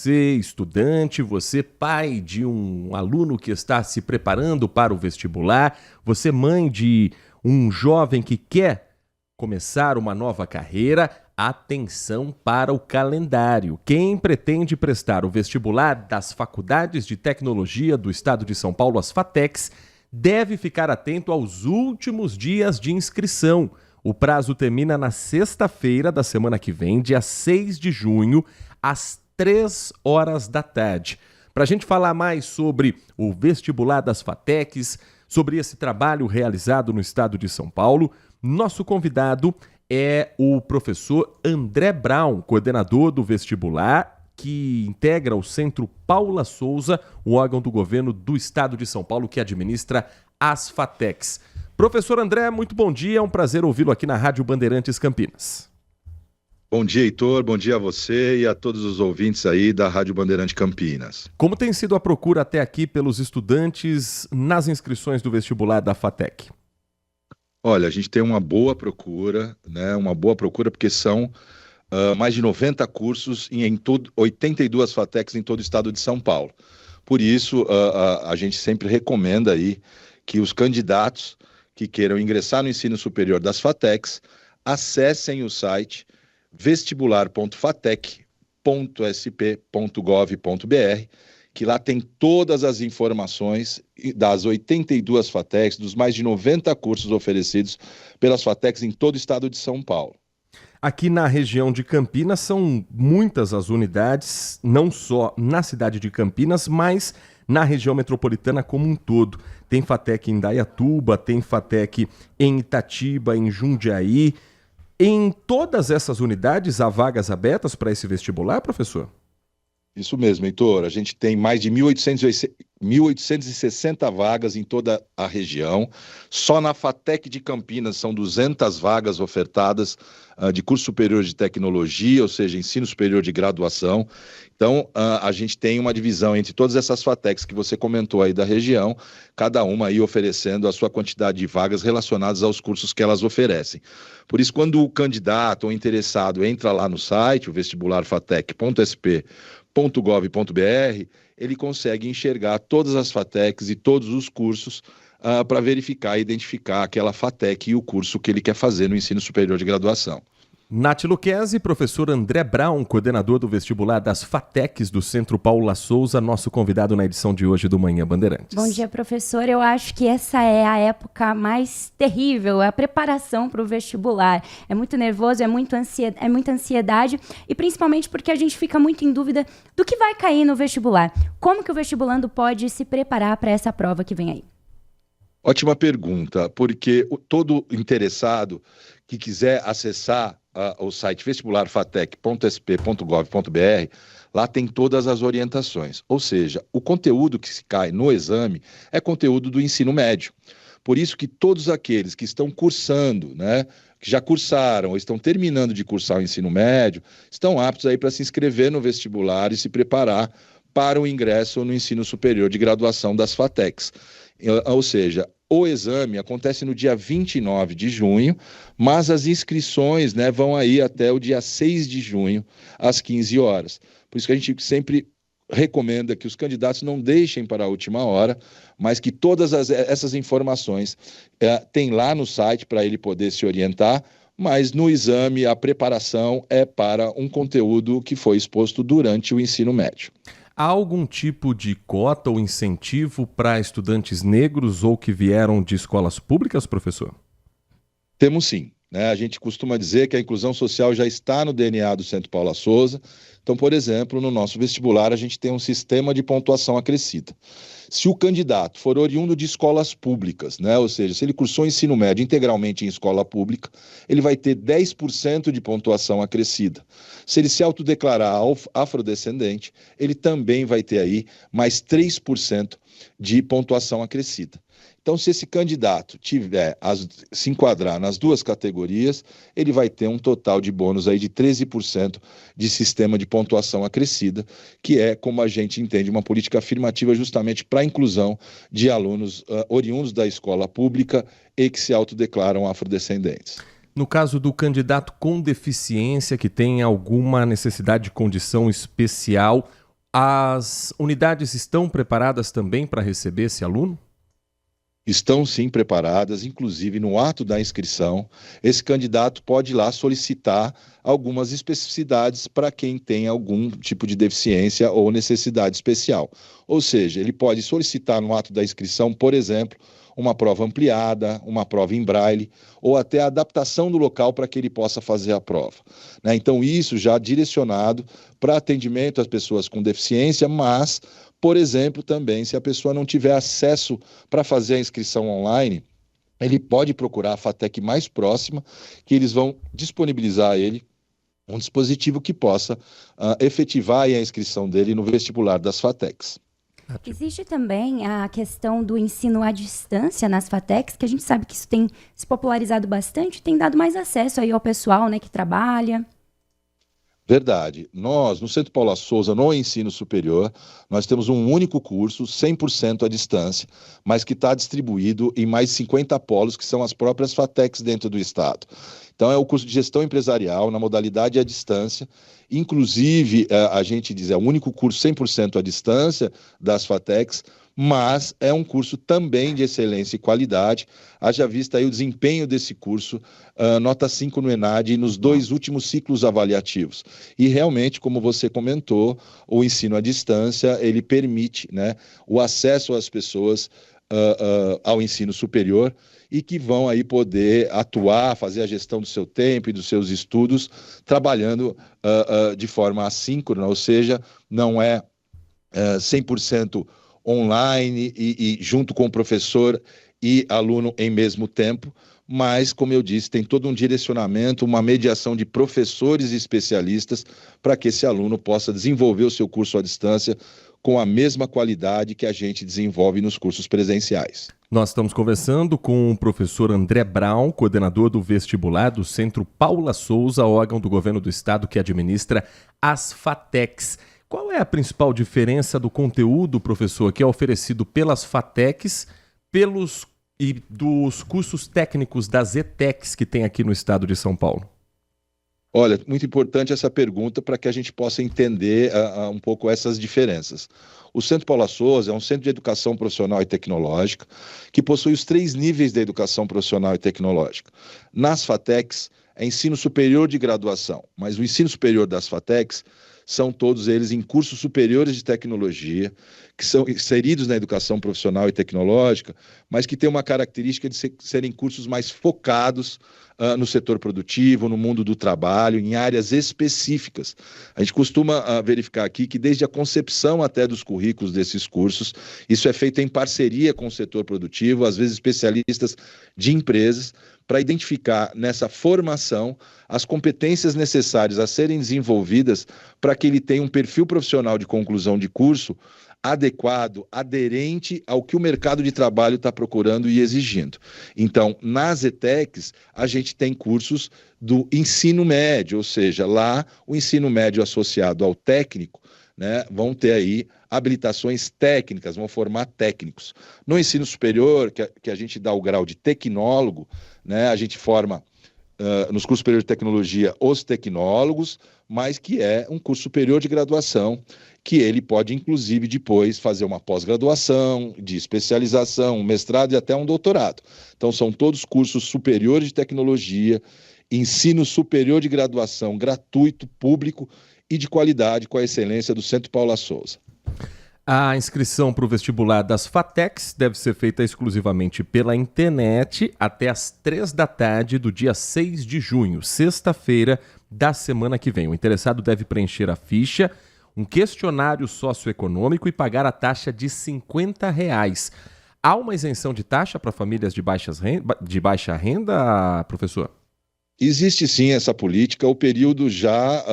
Você, estudante, você, pai de um aluno que está se preparando para o vestibular, você, mãe de um jovem que quer começar uma nova carreira, atenção para o calendário. Quem pretende prestar o vestibular das Faculdades de Tecnologia do Estado de São Paulo, as FATECs, deve ficar atento aos últimos dias de inscrição. O prazo termina na sexta-feira da semana que vem, dia 6 de junho, às 3 horas da tarde. Para a gente falar mais sobre o vestibular das FATECs, sobre esse trabalho realizado no estado de São Paulo, nosso convidado é o professor André Brown, coordenador do vestibular, que integra o Centro Paula Souza, o órgão do governo do estado de São Paulo que administra as FATECs. Professor André, muito bom dia, é um prazer ouvi-lo aqui na Rádio Bandeirantes Campinas. Bom dia, Heitor, bom dia a você e a todos os ouvintes aí da Rádio Bandeirante Campinas. Como tem sido a procura até aqui pelos estudantes nas inscrições do vestibular da FATEC? Olha, a gente tem uma boa procura, né? Uma boa procura porque são mais de 90 cursos em 82 FATECs em todo o estado de São Paulo. Por isso, a gente sempre recomenda aí que os candidatos que queiram ingressar no ensino superior das FATECs acessem o site vestibular.fatec.sp.gov.br, que lá tem todas as informações das 82 FATECs, dos mais de 90 cursos oferecidos pelas FATECs em todo o estado de São Paulo. Aqui na região de Campinas são muitas as unidades, não só na cidade de Campinas, mas na região metropolitana como um todo. Tem FATEC em Indaiatuba, tem FATEC em Itatiba, em Jundiaí. Em todas essas unidades há vagas abertas para esse vestibular, professor? Isso mesmo, Heitor. A gente tem mais de 1.860 vagas em toda a região. Só na FATEC de Campinas são 200 vagas ofertadas de curso superior de tecnologia, ou seja, ensino superior de graduação. Então, a gente tem uma divisão entre todas essas FATECs que você comentou aí da região, cada uma aí oferecendo a sua quantidade de vagas relacionadas aos cursos que elas oferecem. Por isso, quando o candidato ou interessado entra lá no site, o vestibularfatec.sp.gov.br, ele consegue enxergar todas as FATECs e todos os cursos para verificar e identificar aquela FATEC e o curso que ele quer fazer no ensino superior de graduação. Nath Luquezzi, professor André Brown, coordenador do vestibular das FATECs do Centro Paula Souza, nosso convidado na edição de hoje do Manhã Bandeirantes. Bom dia, professor. Eu acho que essa é a época mais terrível, a preparação para o vestibular. É muito nervoso, é muita ansiedade e principalmente porque a gente fica muito em dúvida do que vai cair no vestibular. Como que o vestibulando pode se preparar para essa prova que vem aí? Ótima pergunta, porque todo interessado que quiser acessar o site vestibularfatec.sp.gov.br, lá tem todas as orientações. Ou seja, o conteúdo que se cai no exame é conteúdo do ensino médio. Por isso que todos aqueles que estão cursando, né, que já cursaram ou estão terminando de cursar o ensino médio, estão aptos aí para se inscrever no vestibular e se preparar para o ingresso no ensino superior de graduação das FATECs. Ou seja, o exame acontece no dia 29 de junho, mas as inscrições, né, vão aí até o dia 6 de junho, às 15 horas. Por isso que a gente sempre recomenda que os candidatos não deixem para a última hora, mas que todas essas informações tem lá no site para ele poder se orientar, mas no exame a preparação é para um conteúdo que foi exposto durante o ensino médio. Há algum tipo de cota ou incentivo para estudantes negros ou que vieram de escolas públicas, professor? Temos sim, né? A gente costuma dizer que a inclusão social já está no DNA do Centro Paula Souza. Então, por exemplo, no nosso vestibular a gente tem um sistema de pontuação acrescida. Se o candidato for oriundo de escolas públicas, né? Ou seja, se ele cursou ensino médio integralmente em escola pública, ele vai ter 10% de pontuação acrescida. Se ele se autodeclarar afrodescendente, ele também vai ter aí mais 3% de pontuação acrescida. Então, se esse candidato se enquadrar nas duas categorias, ele vai ter um total de bônus aí de 13% de sistema de pontuação acrescida, que é, como a gente entende, uma política afirmativa justamente para a inclusão de alunos oriundos da escola pública e que se autodeclaram afrodescendentes. No caso do candidato com deficiência que tem alguma necessidade de condição especial, As unidades estão preparadas também para receber esse aluno? Estão sim preparadas, inclusive no ato da inscrição, esse candidato pode ir lá solicitar algumas especificidades para quem tem algum tipo de deficiência ou necessidade especial. Ou seja, ele pode solicitar no ato da inscrição, por exemplo, uma prova ampliada, uma prova em braille, ou até a adaptação do local para que ele possa fazer a prova, né? Então, isso já direcionado para atendimento às pessoas com deficiência, mas, por exemplo, também, se a pessoa não tiver acesso para fazer a inscrição online, ele pode procurar a FATEC mais próxima, que eles vão disponibilizar a ele um dispositivo que possa efetivar aí a inscrição dele no vestibular das FATECs. Existe também a questão do ensino à distância nas FATECs, que a gente sabe que isso tem se popularizado bastante, tem dado mais acesso aí ao pessoal, né, que trabalha. Verdade. Nós, no Centro Paula Souza, no ensino superior, nós temos um único curso, 100% à distância, mas que está distribuído em mais 50 polos, que são as próprias FATECs dentro do estado. Então, é o curso de gestão empresarial, na modalidade à distância. Inclusive, a gente diz, é o único curso 100% à distância das FATECs, mas é um curso também de excelência e qualidade. Haja vista aí o desempenho desse curso, nota 5 no ENAD e nos 2 últimos ciclos avaliativos. E realmente, como você comentou, o ensino à distância, ele permite, né, o acesso às pessoas ao ensino superior e que vão aí poder atuar, fazer a gestão do seu tempo e dos seus estudos, trabalhando de forma assíncrona, ou seja, não é 100% online e junto com o professor e aluno em mesmo tempo, mas, como eu disse, tem todo um direcionamento, uma mediação de professores e especialistas para que esse aluno possa desenvolver o seu curso à distância com a mesma qualidade que a gente desenvolve nos cursos presenciais. Nós estamos conversando com o professor André Brown, coordenador do vestibular do Centro Paula Souza, órgão do governo do estado que administra as FATECs. Qual é a principal diferença do conteúdo, professor, que é oferecido pelas FATECs e dos cursos técnicos das ETECs que tem aqui no estado de São Paulo? Olha, muito importante essa pergunta para que a gente possa entender um pouco essas diferenças. O Centro Paula Souza é um centro de educação profissional e tecnológica que possui os 3 níveis da educação profissional e tecnológica. Nas FATECs, é ensino superior de graduação, mas o ensino superior das FATECs são todos eles em cursos superiores de tecnologia, que são inseridos na educação profissional e tecnológica, mas que têm uma característica de serem cursos mais focados no setor produtivo, no mundo do trabalho, em áreas específicas. A gente costuma verificar aqui que desde a concepção até dos currículos desses cursos, isso é feito em parceria com o setor produtivo, às vezes especialistas de empresas, para identificar nessa formação as competências necessárias a serem desenvolvidas para que ele tenha um perfil profissional de conclusão de curso adequado, aderente ao que o mercado de trabalho está procurando e exigindo. Então, nas ETECs, a gente tem cursos do ensino médio, ou seja, lá o ensino médio associado ao técnico, né, vão ter aí habilitações técnicas, vão formar técnicos. No ensino superior, que a gente dá o grau de tecnólogo, né, a gente forma nos cursos superiores de tecnologia os tecnólogos, mas que é um curso superior de graduação, que ele pode, inclusive, depois fazer uma pós-graduação, de especialização, um mestrado e até um doutorado. Então, são todos cursos superiores de tecnologia, ensino superior de graduação gratuito, público e de qualidade com a excelência do Centro Paula Souza. A inscrição para o vestibular das FATECs deve ser feita exclusivamente pela internet até às 3 da tarde do dia 6 de junho, sexta-feira da semana que vem. O interessado deve preencher a ficha, um questionário socioeconômico e pagar a taxa de R$50. Há uma isenção de taxa para famílias de baixa renda, professor? Existe sim essa política, o período já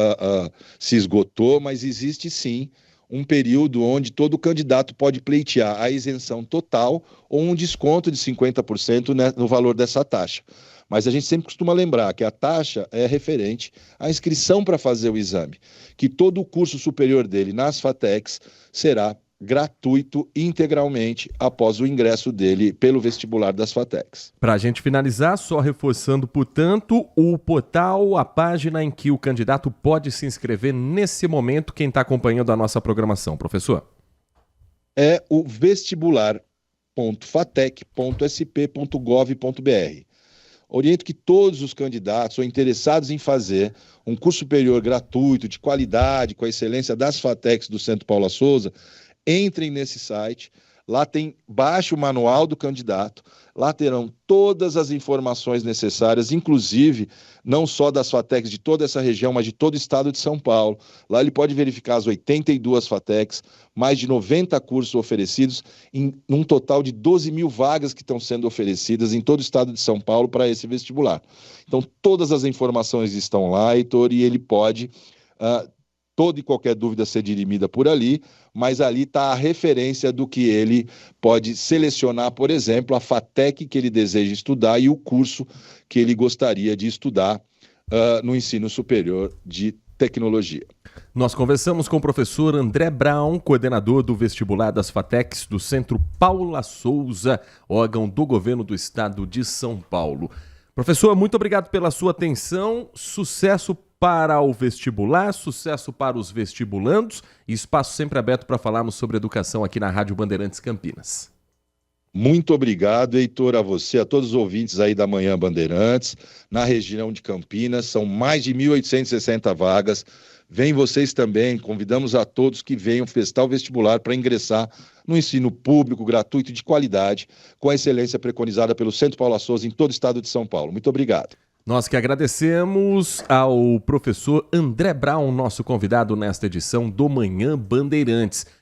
se esgotou, mas existe sim um período onde todo candidato pode pleitear a isenção total ou um desconto de 50%, né, no valor dessa taxa. Mas a gente sempre costuma lembrar que a taxa é referente à inscrição para fazer o exame, que todo o curso superior dele nas FATECs será gratuito integralmente após o ingresso dele pelo vestibular das FATECs. Para a gente finalizar, só reforçando, portanto, o portal, a página em que o candidato pode se inscrever nesse momento, quem está acompanhando a nossa programação, professor? É o vestibular.fatec.sp.gov.br. Oriento que todos os candidatos ou interessados em fazer um curso superior gratuito, de qualidade, com a excelência das FATECs do Centro Paula Souza, entrem nesse site. Lá baixe o manual do candidato, lá terão todas as informações necessárias, inclusive não só das FATECs de toda essa região, mas de todo o estado de São Paulo. Lá ele pode verificar as 82 FATECs, mais de 90 cursos oferecidos, num total de 12 mil vagas que estão sendo oferecidas em todo o estado de São Paulo para esse vestibular. Então, todas as informações estão lá, Heitor, e ele pode... toda e qualquer dúvida ser dirimida por ali, mas ali está a referência do que ele pode selecionar, por exemplo, a FATEC que ele deseja estudar e o curso que ele gostaria de estudar no ensino superior de tecnologia. Nós conversamos com o professor André Brown, coordenador do vestibular das FATECs do Centro Paula Souza, órgão do governo do estado de São Paulo. Professor, muito obrigado pela sua atenção, sucesso para o vestibular, sucesso para os vestibulandos e espaço sempre aberto para falarmos sobre educação aqui na Rádio Bandeirantes Campinas. Muito obrigado, Heitor, a você, a todos os ouvintes aí da Manhã Bandeirantes, na região de Campinas, são mais de 1.860 vagas. Vem vocês também, convidamos a todos que venham prestar o vestibular para ingressar no ensino público, gratuito e de qualidade, com a excelência preconizada pelo Centro Paula Souza em todo o estado de São Paulo. Muito obrigado. Nós que agradecemos ao professor André Brown, nosso convidado nesta edição do Manhã Bandeirantes.